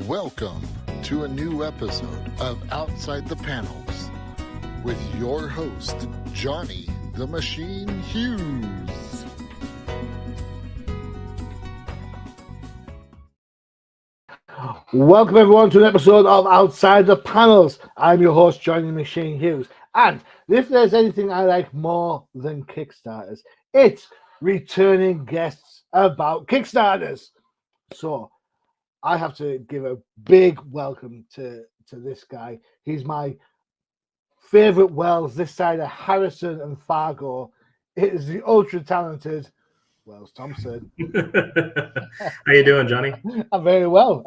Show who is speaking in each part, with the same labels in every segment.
Speaker 1: Welcome to a new episode of Outside the Panels with your host, Johnny the Machine Hughes.
Speaker 2: Welcome everyone to an episode of Outside the Panels. I'm your host, Johnny the Machine Hughes. And if there's anything I like more than Kickstarters, it's returning guests about Kickstarters. So I have to give a big welcome to this guy. He's my favorite Wells this side of Harrison and Fargo. It is the ultra talented Wells Thompson.
Speaker 3: How you doing, Johnny?
Speaker 2: I'm very well.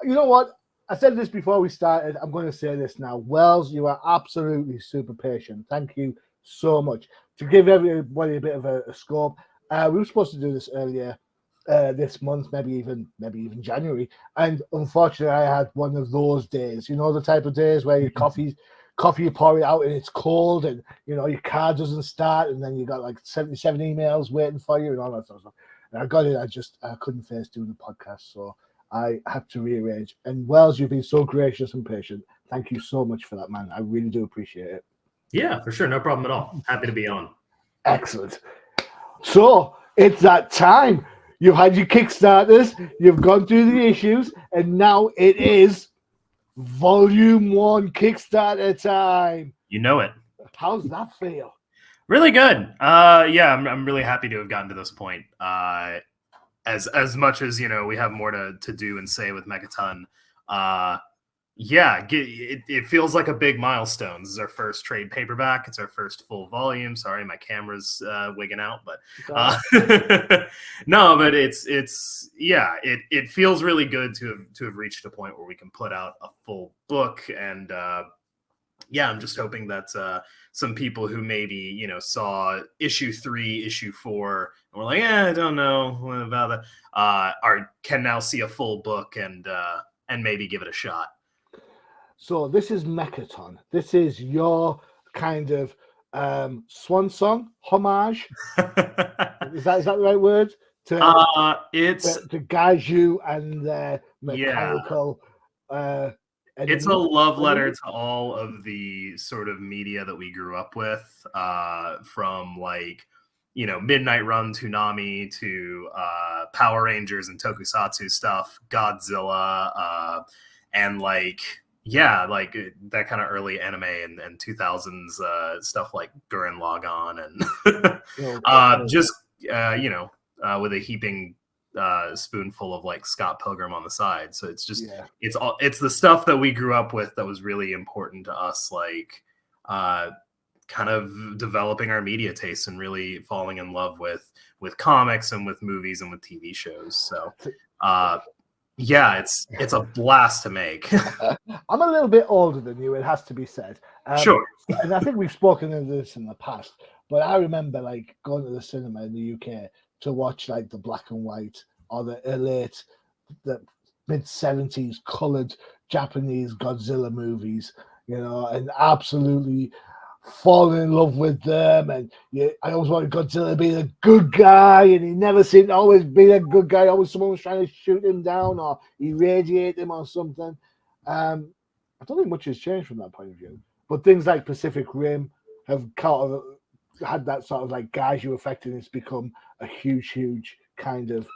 Speaker 2: You know what? I said this before we started. I'm going to say this now. Wells, you are absolutely super patient. Thank you so much. To give everybody a bit of a scope, we were supposed to do this earlier this month, maybe even January, and unfortunately, I had one of those days. You know, the type of days where your coffee you pour it out and it's cold, and you know your car doesn't start, and then you got like 77 emails waiting for you and all that sort of stuff. And I got it. I couldn't face doing the podcast, so I had to rearrange. And Wells, you've been so gracious and patient. Thank you so much for that, man. I really do appreciate it.
Speaker 3: Yeah, for sure. No problem at all. Happy to be on.
Speaker 2: Excellent. So it's that time. You've had your Kickstarters, you've gone through the issues, and now it is Volume 1 Kickstarter time.
Speaker 3: You know it.
Speaker 2: How's that feel?
Speaker 3: Really good. Yeah, I'm really happy to have gotten to this point. As much as, you know, we have more to do and say with Megaton. Yeah, it feels like a big milestone. This is our first trade paperback. It's our first full volume. Sorry, my camera's wigging out, but no, but it feels really good to have reached a point where we can put out a full book. And yeah, I'm just hoping that some people who maybe, you know, saw issue 3, issue 4, and were like, I don't know about that, can now see a full book and maybe give it a shot.
Speaker 2: So this is Mechaton. This is your kind of swan song homage. Is that the right word? To Gaiju and their mechanical.
Speaker 3: Yeah. It's a love letter to all of the sort of media that we grew up with, from like, you know, Midnight Run, Toonami to Power Rangers and Tokusatsu stuff, Godzilla, and like. Yeah, like that kind of early anime and 2000s stuff like Gurren Lagann and you know, with a heaping spoonful of like Scott Pilgrim on the side. So it's just it's the stuff that we grew up with that was really important to us, like kind of developing our media tastes and really falling in love with comics and with movies and with TV shows. So yeah, it's a blast to make.
Speaker 2: I'm a little bit older than you, it has to be said.
Speaker 3: Sure.
Speaker 2: And I think we've spoken of this in the past, but I remember like going to the cinema in the UK to watch like the black and white or the mid-70s coloured Japanese Godzilla movies, you know, and absolutely falling in love with them. And I always wanted Godzilla to be a good guy, and he never seemed to always be a good guy. Always someone was trying to shoot him down or irradiate him or something. I don't think much has changed from that point of view. But things like Pacific Rim have kind of had that sort of like Gaiju effect, and it's become a huge kind of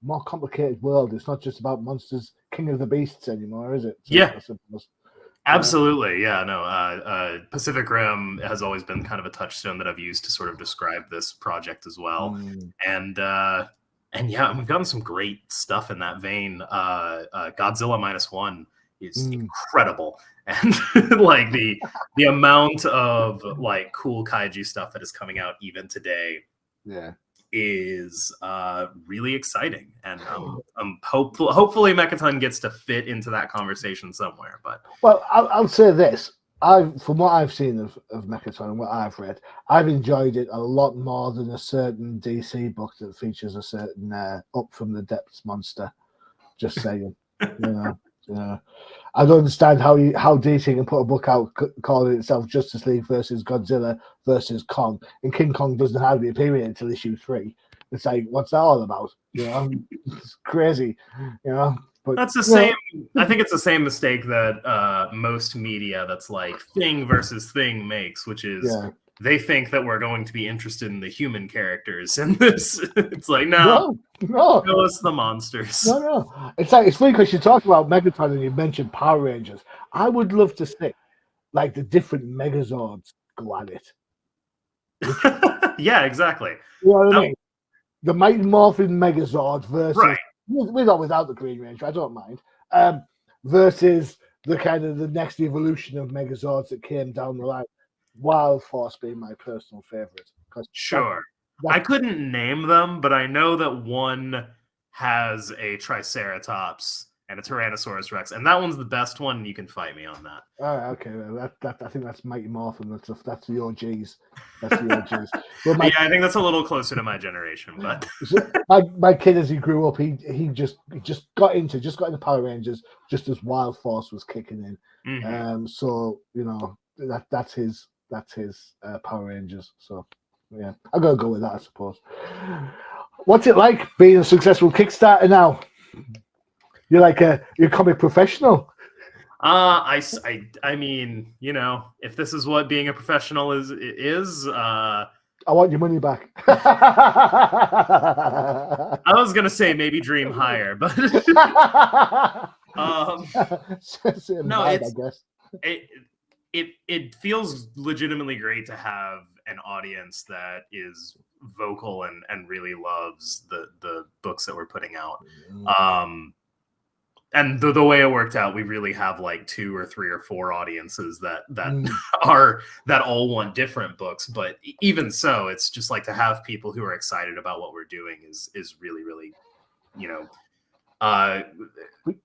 Speaker 2: more complicated world. It's not just about monsters, King of the Beasts anymore, is it? So
Speaker 3: yeah. Absolutely. Yeah, no, Pacific Rim has always been kind of a touchstone that I've used to sort of describe this project as well. And yeah, we've gotten some great stuff in that vein. Godzilla -1 is incredible. And like the amount of like cool kaiju stuff that is coming out even today is really exciting. And hopefully Mechaton gets to fit into that conversation somewhere. But
Speaker 2: well, I'll say this. From what I've seen of Mechaton and what I've read, I've enjoyed it a lot more than a certain DC book that features a certain Up from the Depths monster. Just saying, you know. I don't understand how DC can put a book out calling itself Justice League versus Godzilla versus Kong, and King Kong doesn't hardly appear in it until issue 3. It's like, what's that all about? You know, it's crazy. You know, but
Speaker 3: that's the same. I think it's the same mistake that most media that's like thing versus thing makes, which is they think that we're going to be interested in the human characters in this. It's like, no, show us the monsters.
Speaker 2: No. It's like, it's funny because you talked about Megatron and you mentioned Power Rangers. I would love to see like the different Megazords go at it.
Speaker 3: Yeah, exactly.
Speaker 2: You know what I mean? The Mighty Morphin Megazord versus with or without the Green Ranger, I don't mind. Versus the kind of the next evolution of Megazords that came down the line. Wild Force being my personal favorite.
Speaker 3: Sure. I couldn't name them, but I know that one has a Triceratops and a Tyrannosaurus Rex, and that one's the best one. You can fight me on that.
Speaker 2: Okay, I think that's Mighty Morphin. That's the OGs. That's the OGs.
Speaker 3: Well, I think that's a little closer to my generation. But
Speaker 2: my kid, as he grew up, he just got into Power Rangers just as Wild Force was kicking in.
Speaker 3: Mm-hmm.
Speaker 2: So you know that's his Power Rangers. So yeah, I gotta go with that, I suppose. What's it like being a successful Kickstarter now? You're a comic professional.
Speaker 3: I mean, you know, if this is what being a professional is,
Speaker 2: I want your money back.
Speaker 3: I was gonna say maybe dream higher, but no,
Speaker 2: I guess
Speaker 3: it feels legitimately great to have an audience that is vocal and really loves the books that we're putting out. And the way it worked out, we really have like 2 or 3 or 4 audiences that all want different books. But even so, it's just like to have people who are excited about what we're doing is really, really, you know,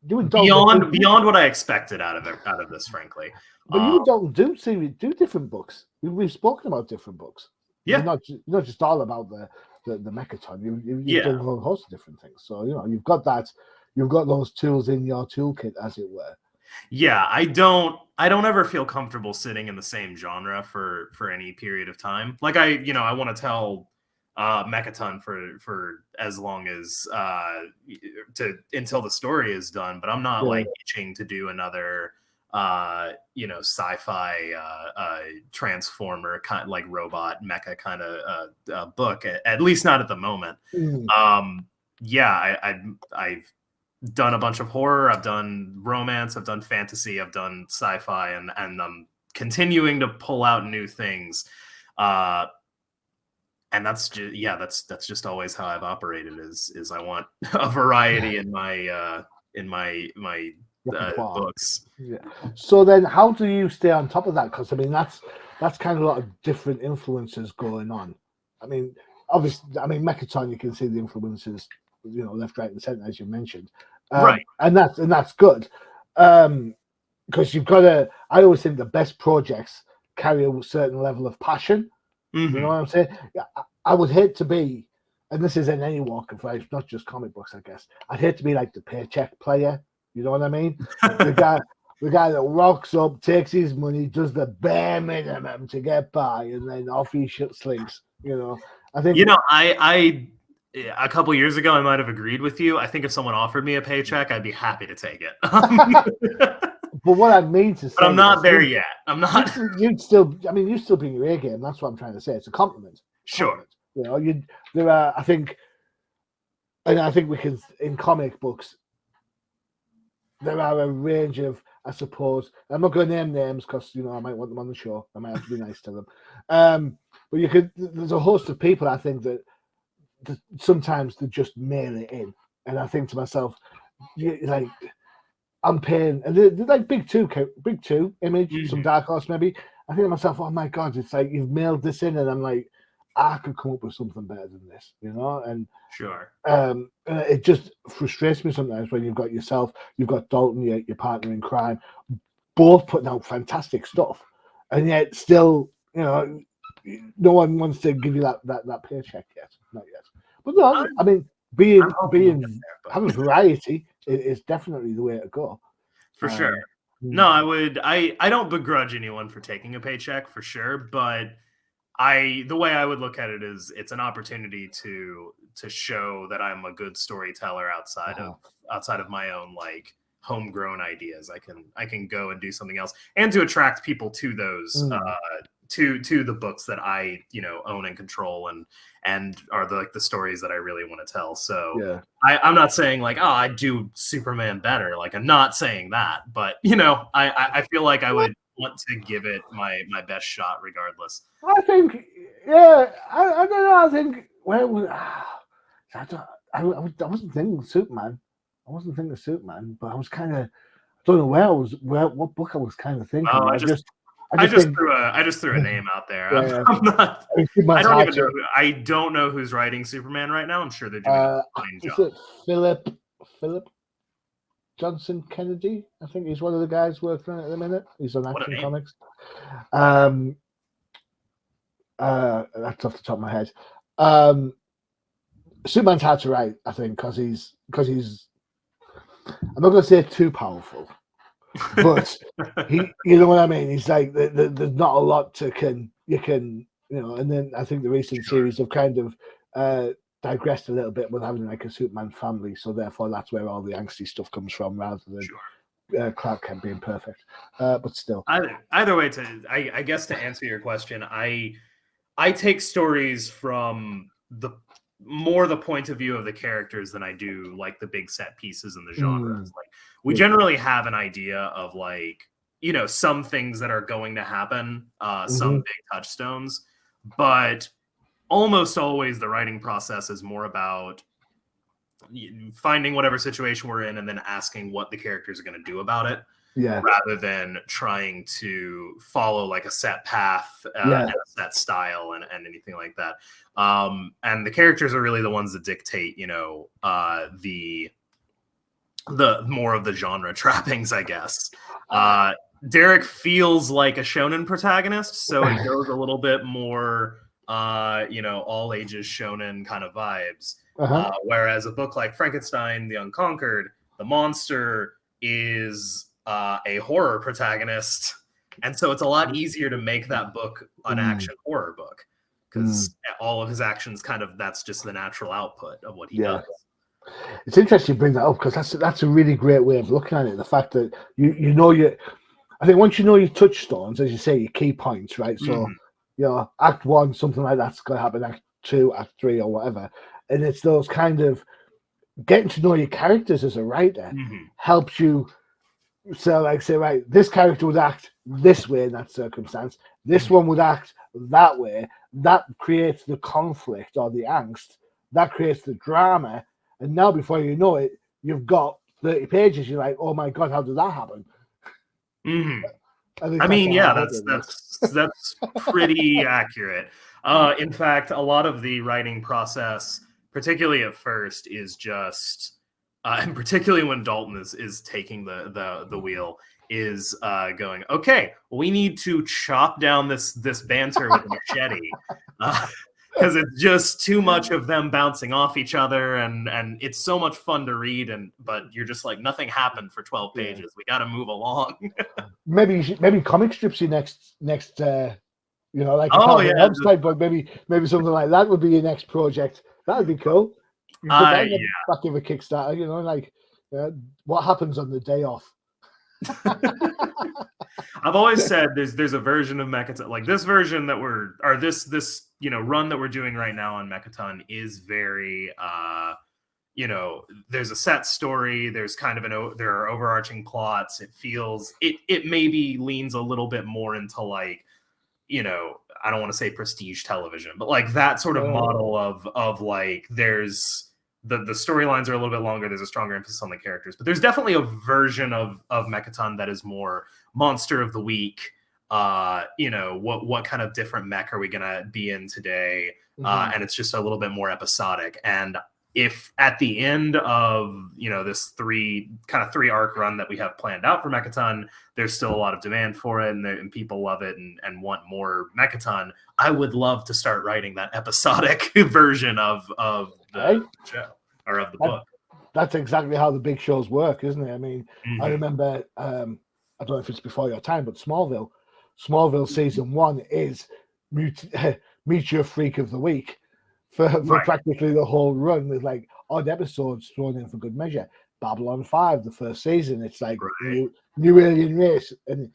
Speaker 3: beyond what I expected out of this, frankly.
Speaker 2: But you don't do different books. We've spoken about different books.
Speaker 3: Yeah,
Speaker 2: not just all about the Mechaton. You've done a whole host of different things. So you know you've got those tools in your toolkit, as it were.
Speaker 3: Yeah, I don't ever feel comfortable sitting in the same genre for any period of time. Like I want to tell Mechaton for as long as until the story is done, but I'm not like itching to do another sci-fi transformer kind of like robot mecha kind of book, at least not at the moment. I've done a bunch of horror, I've done romance, I've done fantasy, I've done sci-fi, and I'm continuing to pull out new things. And that's just always how I've operated is I want a variety in my books.
Speaker 2: Yeah. So then how do you stay on top of that? Because I mean that's kind of a lot of different influences going on. I mean, obviously, Mechaton, you can see the influences, you know, left, right, and center, as you mentioned,
Speaker 3: right?
Speaker 2: And that's good, because you've got to. I always think the best projects carry a certain level of passion. You know what I'm saying? I would hate to be, and this is in any walk of life, not just comic books, I guess. I'd hate to be like the paycheck player. You know what I mean? the guy that rocks up, takes his money, does the bare minimum to get by, and then off he slinks. You know, I think.
Speaker 3: You know, I a couple years ago, I might have agreed with you. I think if someone offered me a paycheck, I'd be happy to take it.
Speaker 2: But what I mean to say,
Speaker 3: but I'm not there yet. I'm not.
Speaker 2: You'd still bring your A game. That's what I'm trying to say. It's a compliment.
Speaker 3: Sure.
Speaker 2: You know, there are. I think we can, in comic books, there are a range of, I suppose. I'm not going to name names because you know I might want them on the show. I might have to be nice to them. But there's a host of people I think that sometimes they just mail it in, and I think to myself, like. I'm paying, and they're like big two image, some Dark Horse maybe. I think to myself, oh my God, it's like you've mailed this in, and I'm like, I could come up with something better than this, you know? And
Speaker 3: sure.
Speaker 2: It just frustrates me sometimes when you've got Dalton, your partner in crime, both putting out fantastic stuff, and yet still, you know, no one wants to give you that paycheck yet, not yet. But no, I mean, having variety is definitely the way to go.
Speaker 3: For sure. No, I don't begrudge anyone for taking a paycheck, for sure, but the way I would look at it is it's an opportunity to show that I'm a good storyteller outside of my own like homegrown ideas. I can go and do something else, and to attract people to those to the books that I own and control and are the stories that I really want to tell. So I'm not saying like, oh, I do Superman better. Like, I'm not saying that, but I feel like I would want to give it my best shot regardless.
Speaker 2: I think, I don't know. I think I wasn't thinking Superman. I wasn't thinking Superman, but I was kind of, I don't know what book I was kind of thinking.
Speaker 3: Oh, I just threw a name out there. I'm not. I don't know who's writing Superman right now. I'm sure they're doing a fine job.
Speaker 2: Is it Philip Johnson Kennedy? I think he's one of the guys working on it at the minute. He's on Action Comics. That's off the top of my head. Superman's hard to write, I think, because he's. I'm not going to say too powerful, but you know what I mean. He's like there's not a lot you can. And then I think the recent series have kind of digressed a little bit with having like a Superman family, so therefore that's where all the angsty stuff comes from, rather than Clark Kent being perfect. But still,
Speaker 3: either way, I guess to answer your question, I take stories from the point of view of the characters than I do like the big set pieces in the genres. Like we generally have an idea of like, some things that are going to happen, some big touchstones, but almost always the writing process is more about finding whatever situation we're in and then asking what the characters are going to do about it. Rather than trying to follow like a set path and a set style and anything like that. And the characters are really the ones that dictate, the more of the genre trappings, I guess. Derek feels like a shonen protagonist, so it goes a little bit more, all ages shonen kind of vibes. Whereas a book like Frankenstein, the Unconquered, the monster is a horror protagonist, and so it's a lot easier to make that book an action horror book because all of his actions that's just the natural output of what he does.
Speaker 2: It's interesting you bring that up because that's a really great way of looking at it. The fact that I think once you know your touchstones, as you say, your key points, right? So Act 1, something like that's going to happen. Act 2, Act 3, or whatever, and it's those kind of getting to know your characters as a writer helps you. So, like, say, right, this character would act this way in that circumstance. This one would act that way. That creates the conflict or the angst. That creates the drama. And now, before you know it, you've got 30 pages. You're like, oh my God, how did that happen?
Speaker 3: I mean, that's pretty accurate. In fact, a lot of the writing process, particularly at first, is just... and particularly when Dalton is taking the wheel, is going, okay, we need to chop down this banter with a machete because it's just too much of them bouncing off each other, and it's so much fun to read, but you're just like, nothing happened for 12 pages. We got to move along. maybe
Speaker 2: comic strips your next like website, but maybe something like that would be your next project. That would be cool. Back of a Kickstarter, what happens on the day off?
Speaker 3: I've always said there's a version of Mechaton, like this version that this run that we're doing right now on Mechaton is very there's a set story, there's kind of there are overarching plots. It maybe leans a little bit more into like, I don't want to say prestige television, but like that sort of model of like there's the storylines are a little bit longer. There's a stronger emphasis on the characters, but there's definitely a version of Mechaton that is more monster of the week. What kind of different mech are we gonna be in today? And it's just a little bit more episodic. And if at the end of this three arc run that we have planned out for Mechaton, there's still a lot of demand for it, and people love it and want more Mechaton, I would love to start writing that episodic version of the show or of the book.
Speaker 2: That's exactly how the big shows work, isn't it? I mean, I remember, I don't know if it's before your time, but Smallville season 1 is Meet Your Freak of the Week. for practically the whole run, with like odd episodes thrown in for good measure. Babylon 5, the first season, it's like new alien race, and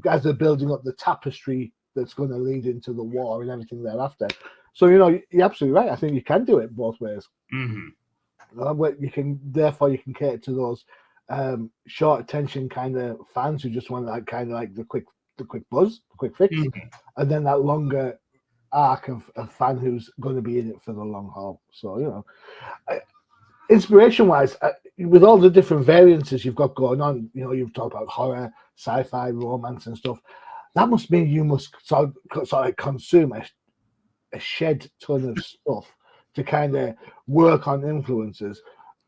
Speaker 2: as they're building up the tapestry that's going to lead into the war and everything thereafter. So you're absolutely right. I think you can do it both ways. You can cater to those short attention kind of fans who just want like the quick buzz, the quick fix, and then that longer arc of fan who's going to be in it for the long haul. So inspiration wise, with all the different variances you've got going on, you've talked about horror, sci-fi, romance, and stuff. That must mean you must sort of consume a shed ton of stuff to kind of work on influences.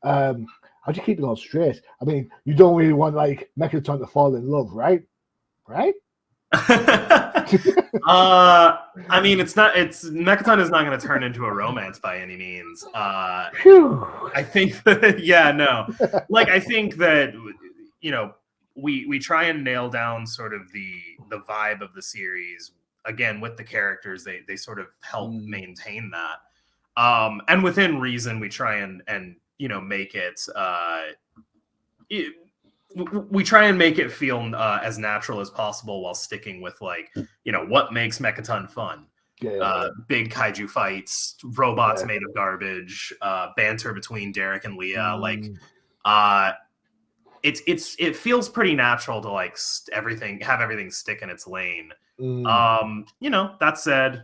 Speaker 2: How do you keep it all straight? I mean, you don't really want like Mechaton to fall in love, right?
Speaker 3: I mean, Mechaton is not going to turn into a romance by any means. I think that, I think that, we try and nail down sort of the vibe of the series again with the characters. They sort of help maintain that. And within reason, we try and make it, we try and make it feel as natural as possible while sticking with what makes Mechaton fun. Big kaiju fights, robots made of garbage, banter between Derek and Leah. It feels pretty natural to have everything stick in its lane. That said,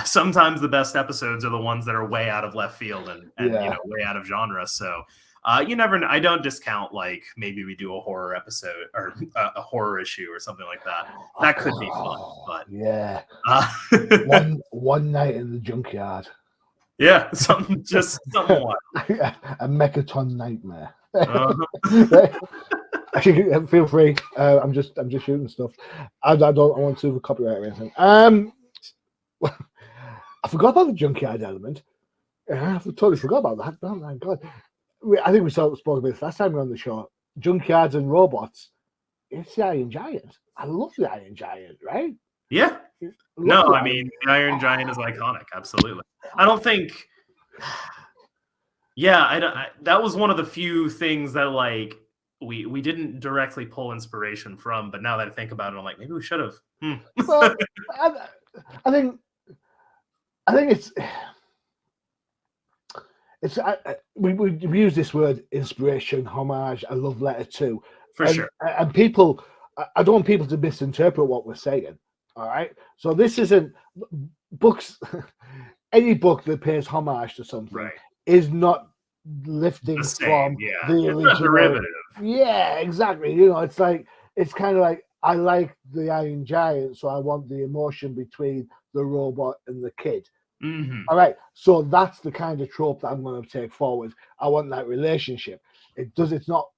Speaker 3: sometimes the best episodes are the ones that are way out of left field and way out of genre. So you never know. I don't discount maybe we do a horror episode or a horror issue or something like that. That could be fun. But
Speaker 2: one night in the junkyard.
Speaker 3: Yeah, something wild.
Speaker 2: A Mechaton nightmare. Feel free. I'm just shooting stuff. I want to copyright or anything. I forgot about the junkyard element. I totally forgot about that. Oh my god! I think we spoke about this last time we were on the show. Junkyards and robots. It's the Iron Giant. I love the Iron Giant, right?
Speaker 3: Yeah. No, I mean the Iron Giant is iconic. Absolutely. I don't think. Yeah, that was one of the few things that we didn't directly pull inspiration from, but now that I think about it, I'm like, maybe we should have.
Speaker 2: Well, I think we use this word inspiration, homage, a love letter too,
Speaker 3: sure.
Speaker 2: And people, I don't want people to misinterpret what we're saying. All right, so this isn't books. Any book that pays homage to something is not lifting from the original
Speaker 3: derivative.
Speaker 2: Yeah, exactly. It's kind of like I like the Iron Giant, so I want the emotion between the robot and the kid. All right, so that's the kind of trope that I'm going to take forward. I want that relationship. It's not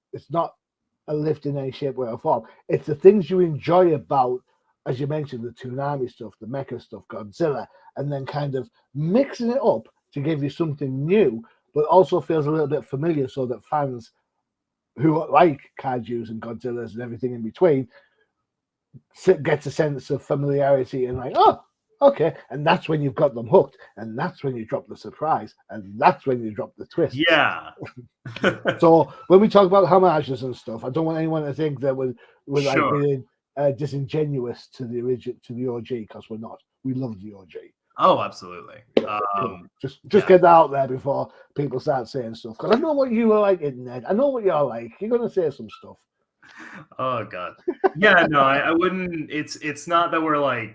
Speaker 2: a lift in any shape, way, or form. It's the things you enjoy about, as you mentioned, the Toonami stuff, the mecha stuff, Godzilla, and then kind of mixing it up to give you something new, but also feels a little bit familiar, so that fans who like kaijus and Godzillas and everything in between gets a sense of familiarity and oh, okay. And that's when you've got them hooked, and that's when you drop the surprise, and that's when you drop the twist.
Speaker 3: Yeah.
Speaker 2: So when we talk about homages and stuff, I don't want anyone to think that we're being disingenuous to the original, to the OG, because we're not. We love the OG.
Speaker 3: Oh, absolutely.
Speaker 2: Just get that out there before people start saying stuff. Because I know what you are like, Ned. I know what you're like. You're gonna say some stuff.
Speaker 3: Oh God. Yeah, no, I wouldn't. It's not that we're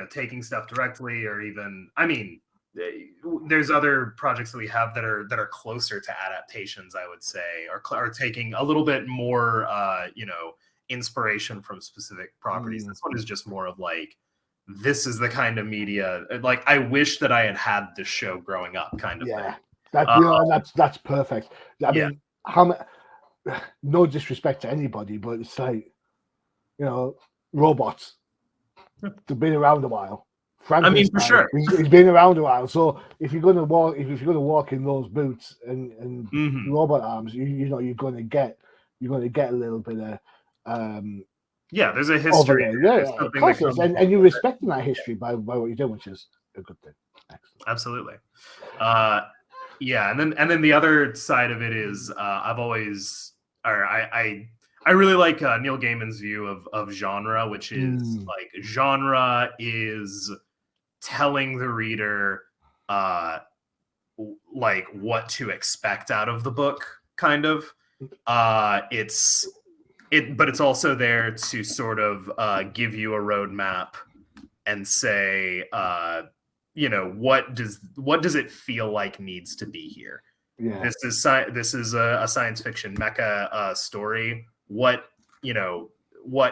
Speaker 3: taking stuff directly, or even. I mean, there's other projects that we have that are closer to adaptations, I would say, or taking a little bit more, inspiration from specific properties. This one is just more of this is the kind of media I wish that I had this show growing up, kind of thing.
Speaker 2: That's perfect. I mean, no disrespect to anybody, but it's robots. They've been around a while.
Speaker 3: I mean, for sure,
Speaker 2: he's been around a while. So if you're gonna walk in those boots and robot arms, you're gonna get a little bit of
Speaker 3: there's a history.
Speaker 2: Of course, and you're respecting that history by what you're doing, which is a good thing. Excellent.
Speaker 3: Absolutely. Yeah, and then the other side of it is I really like Neil Gaiman's view of genre, which is like genre is telling the reader like what to expect out of the book, kind of. But it's also there to sort of give you a roadmap and say, what does it feel like needs to be here?
Speaker 2: Yeah.
Speaker 3: This is a science fiction mecha story. What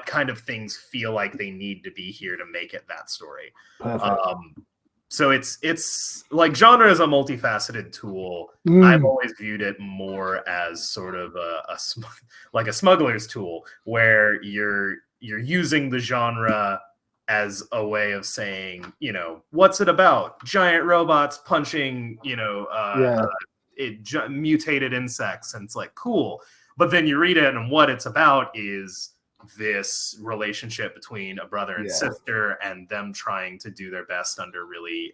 Speaker 3: kind of things feel like they need to be here to make it that story?
Speaker 2: Perfect.
Speaker 3: So it's like genre is a multifaceted tool. I've always viewed it more as sort of like a smuggler's tool, where you're using the genre as a way of saying, what's it about? Giant robots punching, mutated insects, and it's like, cool. But then you read it, and what it's about is this relationship between a brother and sister, and them trying to do their best under really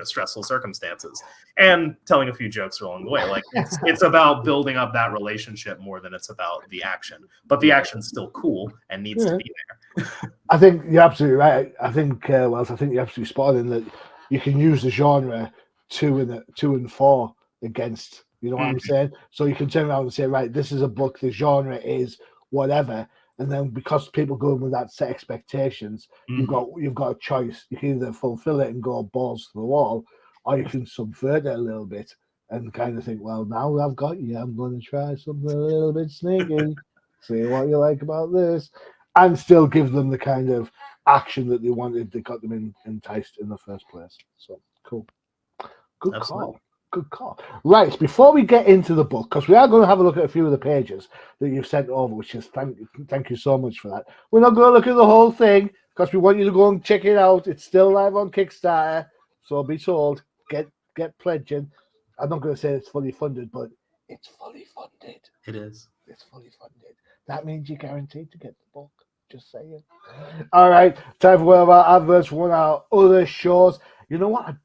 Speaker 3: stressful circumstances, and telling a few jokes along the way. Like it's about building up that relationship more than it's about the action, but the action's still cool and needs to be there.
Speaker 2: I think you're absolutely right. I think Wells, I think you're absolutely spot on in that you can use the genre 2 and 4 against, what I'm saying? So you can turn around and say, right, this is a book, the genre is whatever. And then because people go in with that set expectations, you've got a choice. You can either fulfill it and go balls to the wall, or you can subvert it a little bit and kind of think, well, now I've got you, I'm going to try something a little bit sneaky, see what you like about this, and still give them the kind of action that they wanted that got them enticed in the first place. So cool. Good Absolutely. Call. Good call. Right, before we get into the book, because we are going to have a look at a few of the pages that you've sent over, which is thank you so much for that. We're not going to look at the whole thing because we want you to go and check it out. It's still live on Kickstarter, so be told, get pledging. I'm not going to say it's fully funded, but it's fully funded.
Speaker 3: It is.
Speaker 2: It's fully funded. That means you're guaranteed to get the book. Just saying. All right, time for one of our adverts for one of our other shows. You know what? I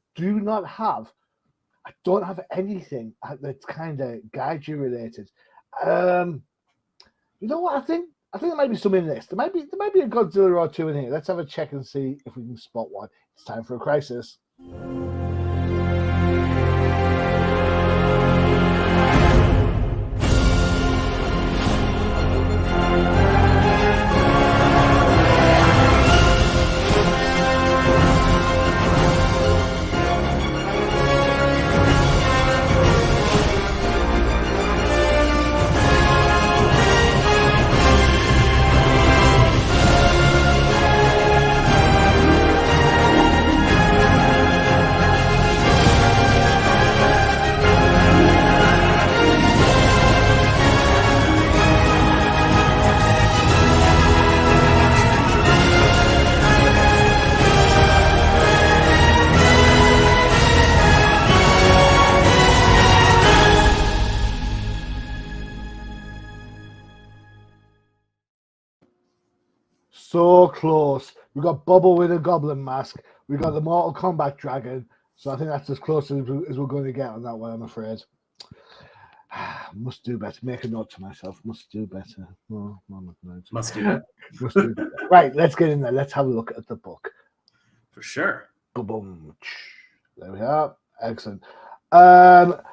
Speaker 2: don't have anything that's kind of Gaiju related. You know what? I think there might be some in this. There might be a Godzilla or two in here. Let's have a check and see if we can spot one. It's time for a crisis. So close. We got Bubble with a goblin mask. We got the Mortal Kombat dragon. So I think that's as close as we're going to get on that one, I'm afraid. Must do better. Make a note to myself. Must do better. Oh,
Speaker 3: Must do better.
Speaker 2: Must do better. Right, let's get in there. Let's have a look at the book.
Speaker 3: For sure.
Speaker 2: Boom. There we are. Excellent. It's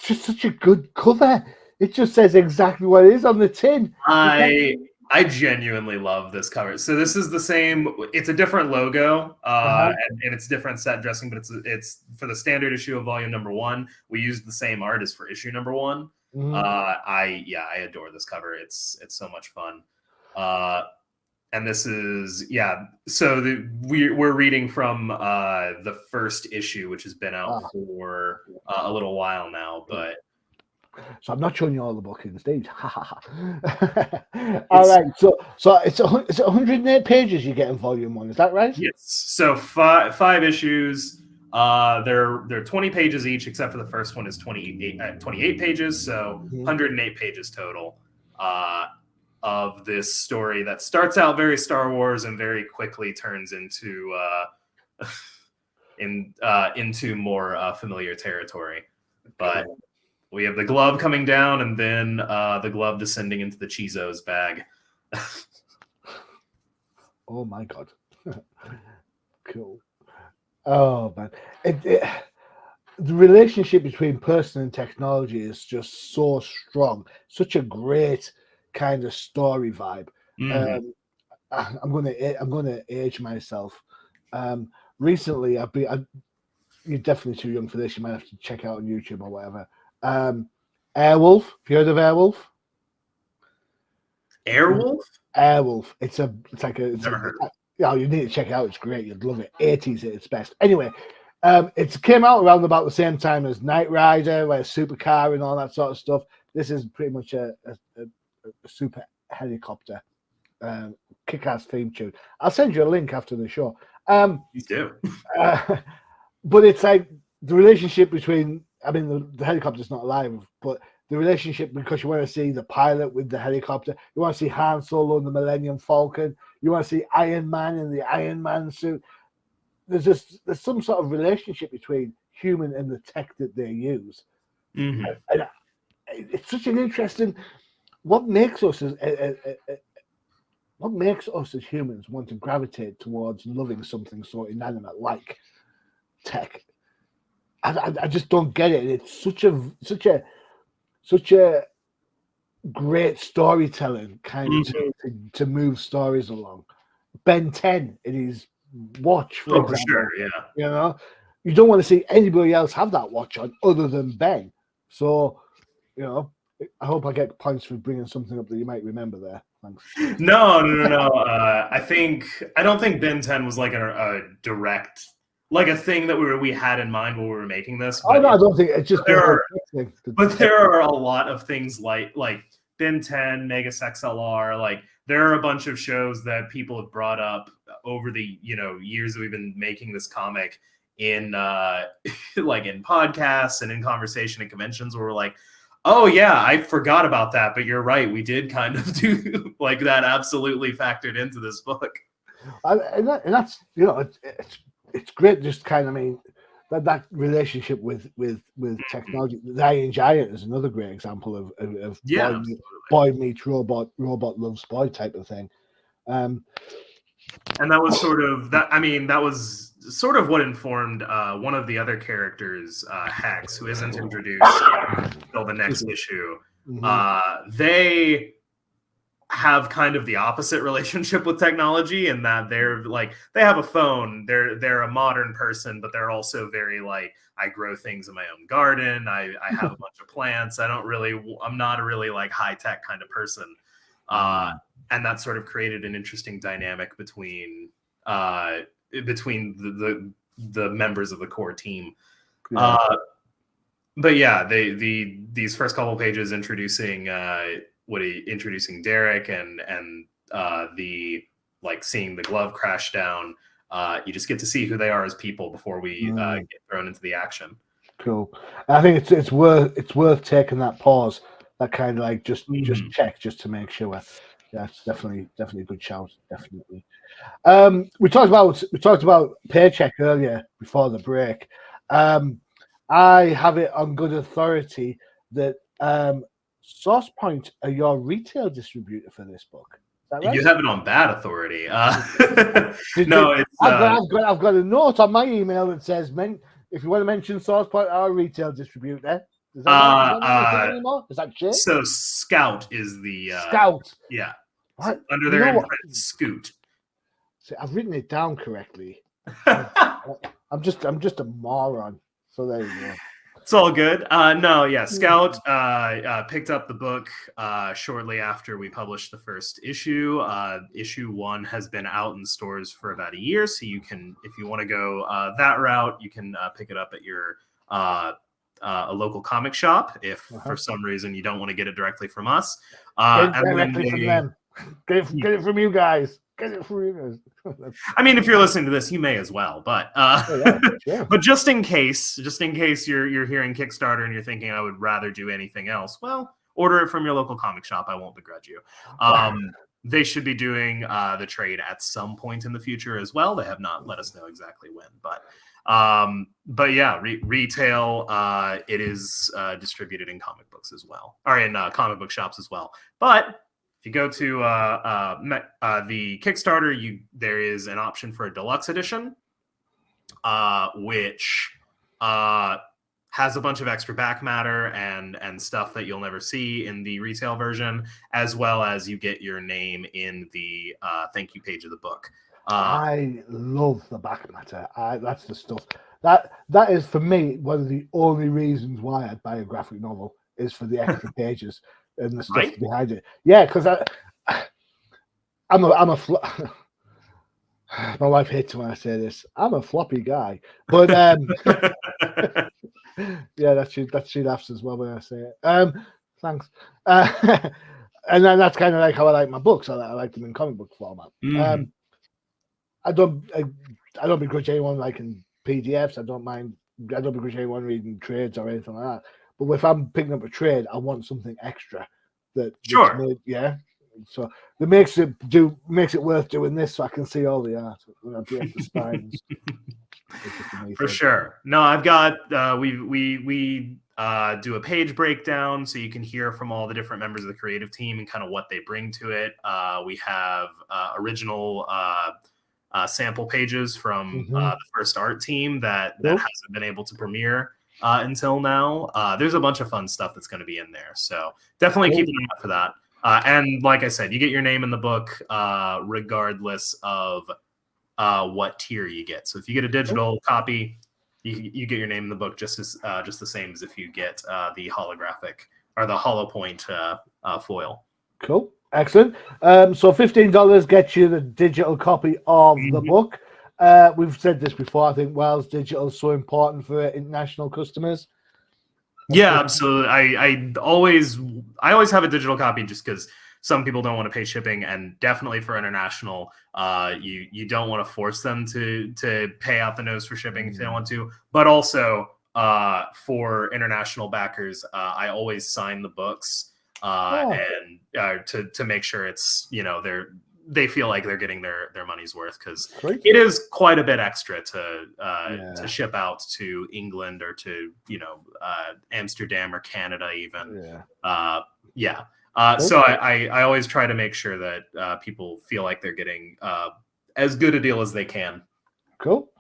Speaker 2: just such a good cover. It just says exactly what it is on the tin.
Speaker 3: I genuinely love this cover. So this is the same. It's a different logo, and it's different set dressing, but it's for the standard issue of volume number 1. We used the same art as for issue number 1. I adore this cover. It's so much fun. And this is So we're reading from the first issue, which has been out for a little while now, but.
Speaker 2: So I'm not showing you all the book in the stage. All right. So it's 108 pages you get in volume 1. Is that right?
Speaker 3: Yes. So five issues. They're 20 pages each, except for the first one is 28 pages. So 108 pages total. of this story that starts out very Star Wars and very quickly turns into into more familiar territory. But we have the glove coming down, and then the glove descending into the Cheezos bag.
Speaker 2: Oh my god. Cool. Oh man. The relationship between person and technology is just so strong. Such a great kind of story vibe.
Speaker 3: Mm-hmm.
Speaker 2: I'm gonna age myself. Recently, you're definitely too young for this. You might have to check out on YouTube or whatever. Airwolf. Have you heard of Airwolf?
Speaker 3: Airwolf?
Speaker 2: Airwolf. You need to check it out. It's great. You'd love it. 80s at its best. Anyway, it came out around about the same time as Knight Rider, like a supercar and all that sort of stuff. This is pretty much a super helicopter. Kick-ass theme tune. I'll send you a link after the show.
Speaker 3: You do.
Speaker 2: But it's like the relationship between, I mean, the helicopter's not alive, but the relationship, because you want to see the pilot with the helicopter, you want to see Han Solo in the Millennium Falcon, you want to see Iron Man in the Iron Man suit. There's some sort of relationship between human and the tech that they use.
Speaker 3: Mm-hmm.
Speaker 2: And it's such an interesting. What makes us as humans want to gravitate towards loving something so inanimate like tech? I just don't get it. It's such a great storytelling kind of to move stories along. Ben 10 in his watch, for example.
Speaker 3: Sure, yeah.
Speaker 2: You know, you don't want to see anybody else have that watch on other than Ben. So, you know, I hope I get points for bringing something up that you might remember there. Thanks.
Speaker 3: No. I don't think Ben 10 was like a direct, like a thing that we had in mind when we were making this.
Speaker 2: No, I don't think it's just.
Speaker 3: But there are a lot of things like Ben 10, Megas XLR. Like there are a bunch of shows that people have brought up over the years that we've been making this comic in like in podcasts and in conversation and conventions where we're like, oh yeah, I forgot about that, but you're right, we did kind of do like that. Absolutely factored into this book,
Speaker 2: and that's it's great. Just kind of, I mean, that relationship with technology. The Iron Giant is another great example of boy meets robot loves boy type of thing.
Speaker 3: And that was sort of that. I mean, that was sort of what informed one of the other characters, Hex, who isn't introduced until the next issue. Mm-hmm. They have kind of the opposite relationship with technology in that they're like, they have a phone. They're a modern person, but they're also very like, I grow things in my own garden. I have a bunch of plants. I'm not a really like high tech kind of person. And that sort of created an interesting dynamic between the members of the core team. Yeah. But yeah, these first couple pages introducing Derek and the like seeing the glove crash down. You just get to see who they are as people before we get thrown into the action.
Speaker 2: Cool. I think it's worth taking that pause, that kind of like just check just to make sure. Yeah, it's definitely a good shout. Definitely. We talked about Paycheck earlier before the break. I have it on good authority that SourcePoint are your retail distributor for this book. Is that right?
Speaker 3: You have it on bad authority.
Speaker 2: No, I've got a note on my email that says, if you want to mention SourcePoint, our retail distributor. Is that shit?
Speaker 3: So Scout is the
Speaker 2: Scout.
Speaker 3: Yeah. Under their imprint, Scoot.
Speaker 2: See, I've written it down correctly. I'm just a moron. So there you go.
Speaker 3: It's all good. Scout picked up the book shortly after we published the first issue. Issue 1 has been out in stores for about a year, so you can, if you want to go that route, you can pick it up at your a local comic shop. If for some reason you don't want to get it directly from us,
Speaker 2: get it directly from them. Get it from you guys. Get it from you guys.
Speaker 3: I mean, if you're listening to this, you may as well. But but just in case you're hearing Kickstarter and you're thinking I would rather do anything else, well, order it from your local comic shop. I won't begrudge you. They should be doing the trade at some point in the future as well. They have not let us know exactly when, but yeah, retail, it is distributed in comic books as well, or in comic book shops as well. But if you go to the Kickstarter, there is an option for a deluxe edition, which has a bunch of extra back matter and stuff that you'll never see in the retail version, as well as you get your name in the thank you page of the book.
Speaker 2: I love the back matter. That's the stuff. That is, for me, one of the only reasons why I'd buy a graphic novel is for the extra pages and the stuff behind it. Yeah, because I'm a my wife hates when I say this. I'm a floppy guy, but yeah, that she laughs as well when I say it. Thanks. And then that's kind of like how I like my books. I like them in comic book format. I don't begrudge anyone liking PDFs. I don't begrudge anyone reading trades or anything like that. But if I'm picking up a trade, I want something extra
Speaker 3: Sure.
Speaker 2: Yeah. So that makes it worth doing this, so I can see all the art. The spines.
Speaker 3: For sure. No, I've got we do a page breakdown so you can hear from all the different members of the creative team and kind of what they bring to it. We have original sample pages from the first art team that hasn't been able to premiere until now. There's a bunch of fun stuff that's going to be in there, so definitely keep an eye out for that. And like I said, you get your name in the book regardless of what tier you get. So if you get a digital copy, you get your name in the book just the same as if you get the holographic or the hollow point foil.
Speaker 2: Cool, excellent. So $15 gets you the digital copy of the book. We've said this before. I think Wells Digital is so important for international customers.
Speaker 3: Yeah, absolutely. I always have a digital copy just because some people don't want to pay shipping, and definitely for international, you don't want to force them to pay out the nose for shipping if they don't want to. But also for international backers, I always sign the books and to make sure it's they feel like they're getting their money's worth, because it is quite a bit extra to ship out to England or to Amsterdam or Canada even. So I always try to make sure that people feel like they're getting as good a deal as they can.
Speaker 2: Cool.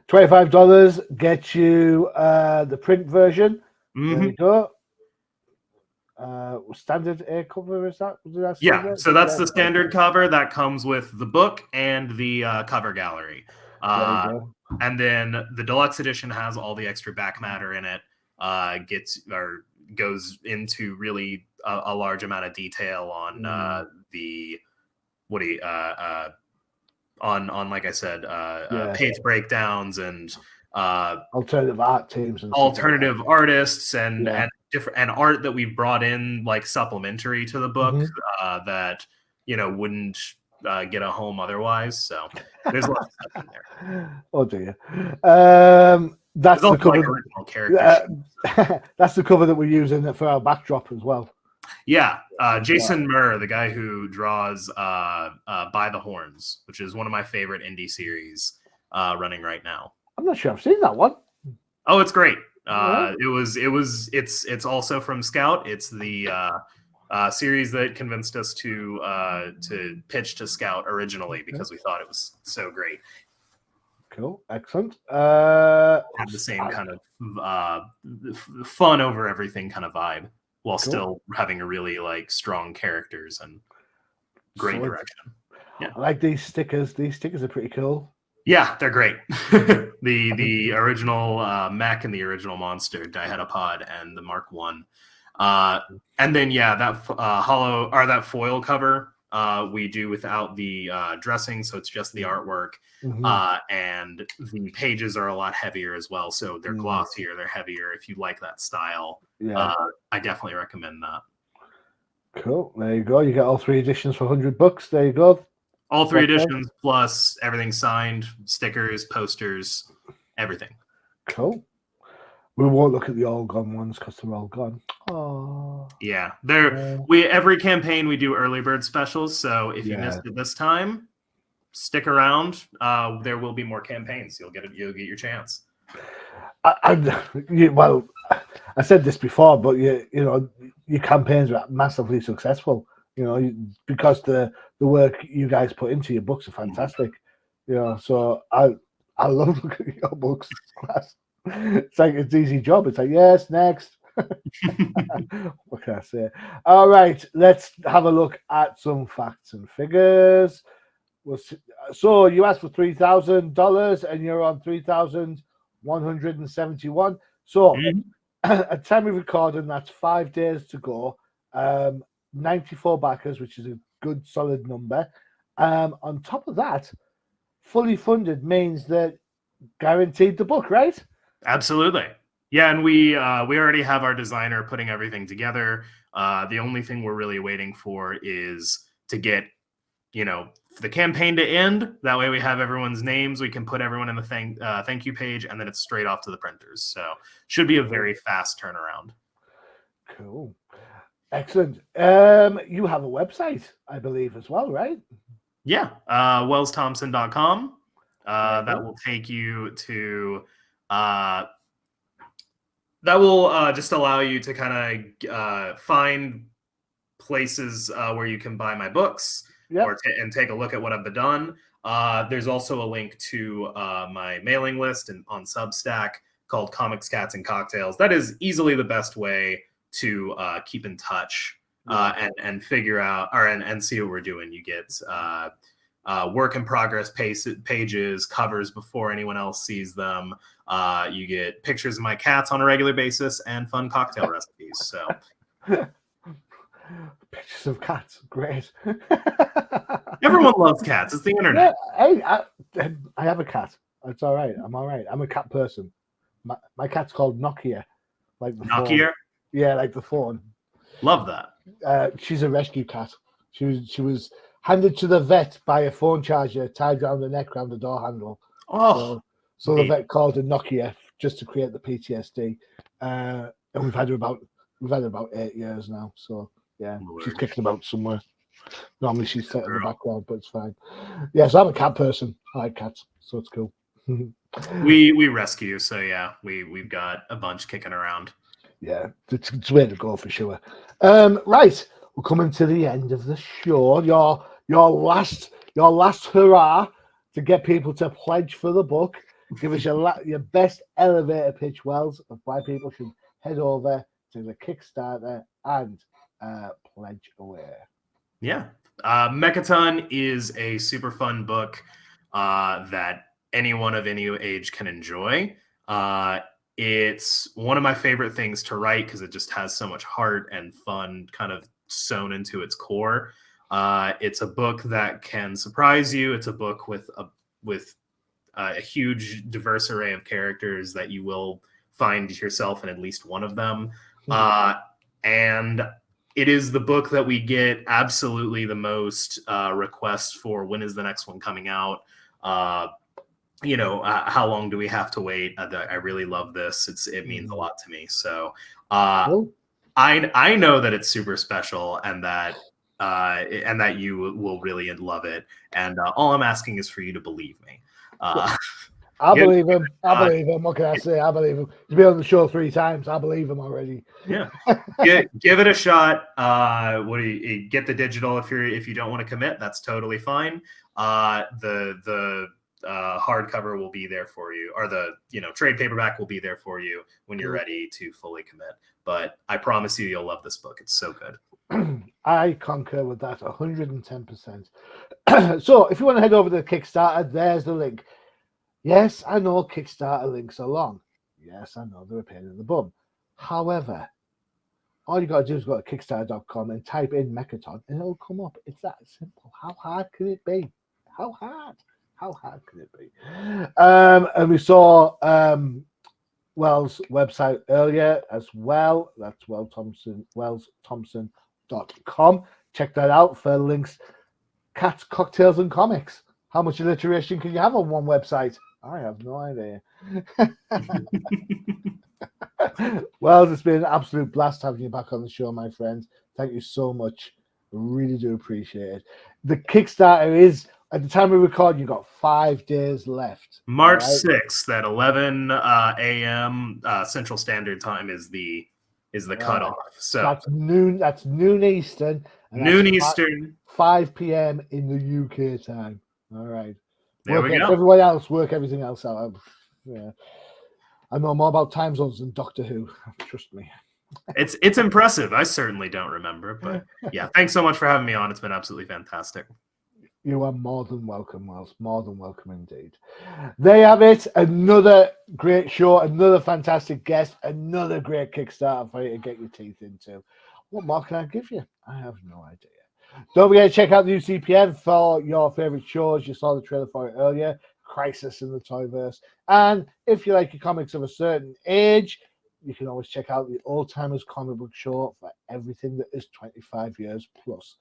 Speaker 2: $25 gets you the print version. There you go. Standard A cover, is that?
Speaker 3: So that's the standard cover that comes with the book and the cover gallery. And then the deluxe edition has all the extra back matter in it. Goes into really a large amount of detail on on like I said, page breakdowns and
Speaker 2: alternative art teams and
Speaker 3: alternative artists and different and art that we've brought in like supplementary to the book that wouldn't get a home otherwise. So there's lots of stuff in there.
Speaker 2: Oh dear. That's the cover.
Speaker 3: Like original characters.
Speaker 2: That's the cover that we're using for our backdrop as well.
Speaker 3: Yeah, Jason Murr, the guy who draws By the Horns, which is one of my favorite indie series running right now.
Speaker 2: I'm not sure I've seen that one.
Speaker 3: Oh, it's great. It's also from Scout. It's the series that convinced us to pitch to Scout originally because we thought it was so great.
Speaker 2: Cool, excellent.
Speaker 3: Have the same kind of fun over everything kind of vibe, while still having a really strong characters and great direction. Yeah,
Speaker 2: I like these stickers. These stickers are pretty cool.
Speaker 3: Yeah, they're great. the original mech and the original monster, Dihedapod, and the Mark I. And then that foil cover we do without the dressing, so it's just the artwork. And the pages are a lot heavier as well, so they're glossier, they're heavier. If you like that style, I definitely recommend that.
Speaker 2: Cool. There you go. You get all 3 editions for $100. There you go.
Speaker 3: All 3 editions plus everything signed, stickers, posters, everything.
Speaker 2: Cool. We won't look at the all gone ones because they're all gone. Oh.
Speaker 3: Yeah, every campaign we do early bird specials. So if you missed it this time, stick around. There will be more campaigns. You'll get your chance.
Speaker 2: Well, I said this before, but your campaigns are massively successful. Because the work you guys put into your books are fantastic. So I love looking at your books. It's like it's an easy job. It's like, yes, next. What can I say? All right, let's have a look at some facts and figures. So you asked for $3,000 and you're on 3,171. So at time of recording, that's 5 days to go. 94 backers, which is a good solid number. On top of that, fully funded means that guaranteed the book, right?
Speaker 3: Absolutely. Yeah, and we already have our designer putting everything together. The only thing we're really waiting for is to get, the campaign to end. That way we have everyone's names. We can put everyone in the thank you page, and then it's straight off to the printers. So should be a very fast turnaround.
Speaker 2: Cool. Excellent. You have a website, I believe, as well, right?
Speaker 3: Yeah. wellsthompson.com. That will take you to that will just allow you to kind of find places where you can buy my books and take a look at what I've done. There's also a link to my mailing list on Substack called Comics, Cats, and Cocktails. That is easily the best way to keep in touch and figure out and see what we're doing. You get work in progress pages, covers before anyone else sees them. You get pictures of my cats on a regular basis and fun cocktail recipes. So
Speaker 2: pictures of cats, great.
Speaker 3: Everyone loves cats. It's the internet.
Speaker 2: Yeah, I have a cat. It's all right. I'm all right. I'm a cat person. My cat's called Nokia, like the
Speaker 3: Nokia.
Speaker 2: Phone. Yeah, like the phone.
Speaker 3: Love that.
Speaker 2: She's a rescue cat. She was handed to the vet by a phone charger tied around the neck, around the door handle.
Speaker 3: Oh,
Speaker 2: so the vet called her Nokia just to create the PTSD. And we've had her about 8 years now. So yeah, Lord. She's kicking about somewhere. Normally she's set in the background, but it's fine. Yeah, so I'm a cat person. I like cats, so it's cool.
Speaker 3: we rescue, so yeah, we've got a bunch kicking around.
Speaker 2: Yeah, it's way to go for sure. Right, we're coming to the end of the show. Your last hurrah to get people to pledge for the book. Give us your best elevator pitch, Wells, of why people should head over to the Kickstarter and pledge away.
Speaker 3: Yeah, Mechaton is a super fun book that anyone of any age can enjoy. It's one of my favorite things to write because it just has so much heart and fun kind of sewn into its core. It's a book that can surprise you. It's a book with a huge diverse array of characters that you will find yourself in at least one of them. And it is the book that we get absolutely the most requests for. When is the next one coming out? How long do we have to wait? I really love this. It means a lot to me. So I know that it's super special and that you will really love it. And all I'm asking is for you to believe me.
Speaker 2: I believe him. I believe him. What can I say? I believe him. He's been on the show 3 times. I believe him already.
Speaker 3: Yeah, give it a shot. What do you get the digital if you don't want to commit? That's totally fine. The hardcover will be there for you, or the trade paperback will be there for you when you're ready to fully commit. But I promise you'll love this book. It's so good.
Speaker 2: I concur with that 110%. So if you want to head over to the Kickstarter, there's the link. Yes, I know Kickstarter links are long. Yes, I know they're a pain in the bum. However, all you got to do is go to Kickstarter.com and type in Mechaton and it'll come up. It's that simple. How hard can it be? How hard can it be? And we saw Wells' website earlier as well. That's wellsthompson.com. Check that out for links. Cats, cocktails, and comics. How much alliteration can you have on one website? I have no idea. Well, it's been an absolute blast having you back on the show, my friends. Thank you so much. Really do appreciate it. The Kickstarter is, at the time we record, you've got 5 days left.
Speaker 3: March 6th at 11 a.m. Central Standard Time is the cutoff. So
Speaker 2: that's noon. That's noon Eastern. And
Speaker 3: noon Eastern,
Speaker 2: 5 p.m. in the UK time. All right.
Speaker 3: There we go.
Speaker 2: Everyone else, work everything else out. Yeah. I know more about time zones than Doctor Who. Trust me.
Speaker 3: It's impressive. I certainly don't remember, but yeah, thanks so much for having me on. It's been absolutely fantastic.
Speaker 2: You are more than welcome, Wells. More than welcome indeed. There you have it. Another great show, another fantastic guest, another great Kickstarter for you to get your teeth into. What more can I give you? I have no idea. Don't forget to check out the UCPN for your favorite shows. You saw the trailer for it earlier, Crisis in the Toyverse. And if you like your comics of a certain age, you can always check out the Old Timers Comic Book Show for everything that is 25 years plus.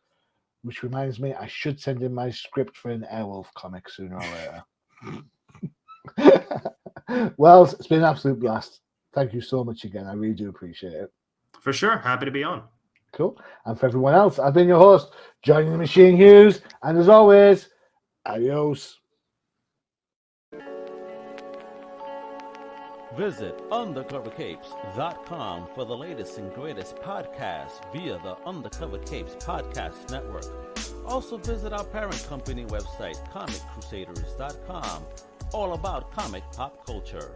Speaker 2: Which reminds me, I should send in my script for an Airwolf comic sooner or later. Well, it's been an absolute blast. Thank you so much again. I really do appreciate it.
Speaker 3: For sure. Happy to be on.
Speaker 2: Cool. And for everyone else, I've been your host, Johnny the Machine Hughes. And as always, adios.
Speaker 4: Visit undercovercapes.com for the latest and greatest podcasts via the Undercover Capes Podcast Network. Also visit our parent company website, comiccrusaders.com, all about comic pop culture.